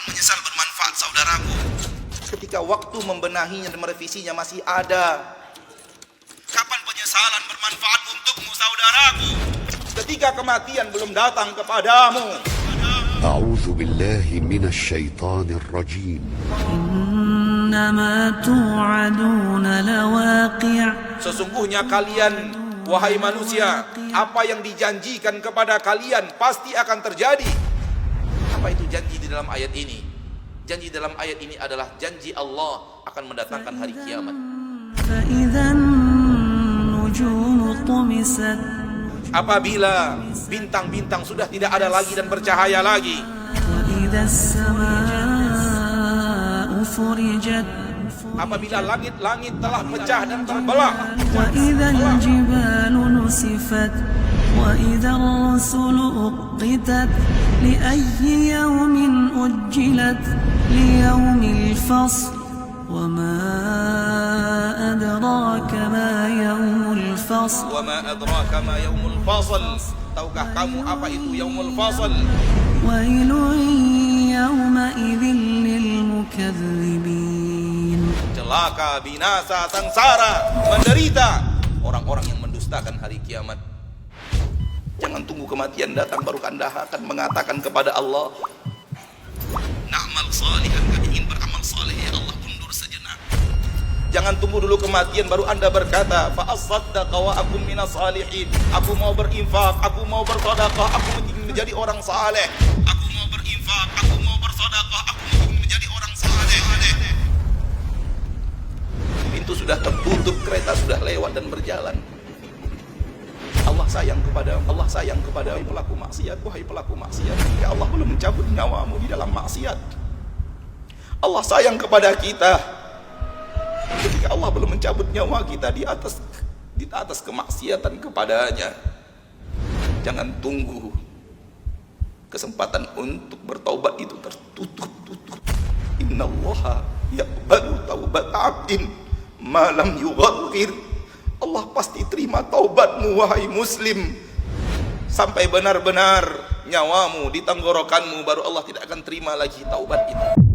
menyesal bermanfaat, saudaraku. Ketika waktu membenahinya dan merevisinya masih ada. Kapan penyesalan bermanfaat untukmu, saudaraku? Ketika kematian belum datang kepadamu. A'udzu billahi minasy syaithanir rajim. Innama tu'aduna lawaqi'. Sesungguhnya kalian, wahai manusia, apa yang dijanjikan kepada kalian pasti akan terjadi. Apa itu janji di dalam ayat ini? Janji dalam ayat ini adalah janji Allah akan mendatangkan hari kiamat. Apabila bintang-bintang sudah tidak ada lagi dan bercahaya lagi. Apabila langit-langit telah pecah dan terbelah. وإذا الرسل أقتت لأي يوم أجلت ليوم الفصل وما أدراك ما يوم الفصل وما أدراك ما يوم الفصل. Tahukah kamu apa itu yaumul fasl? ويل يومئذ للمكذبين. Celaka, binasa, sengsara, menderita orang-orang yang mendustakan hari kiamat. Jangan tunggu kematian datang baru Anda akan mengatakan kepada Allah, na'mal salihan, kami ingin beramal saleh, ya Allah, undur sejenak. Jangan tunggu dulu kematian baru Anda berkata, fa asaddaqa wa akum minas salihin. Aku mau berinfak, aku mau bersedekah, aku ingin menjadi orang saleh. Aku mau berinfak, aku mau bersedekah, aku ingin menjadi orang saleh. Pintu sudah tertutup, kereta sudah lewat dan berjalan. Allah sayang kepada wahai pelaku maksiat, wahai pelaku maksiat. Ya Allah belum mencabut nyawamu di dalam maksiat. Allah sayang kepada kita. Ketika Allah belum mencabut nyawa kita di atas kemaksiatan kepadanya. Jangan tunggu kesempatan untuk bertaubat itu tertutup. Innallaha yaqbalu taubat 'abdin ma lam yughargir. Allah pasti terima taubatmu, wahai muslim, sampai benar-benar nyawamu di tenggorokanmu, baru Allah tidak akan terima lagi taubat itu.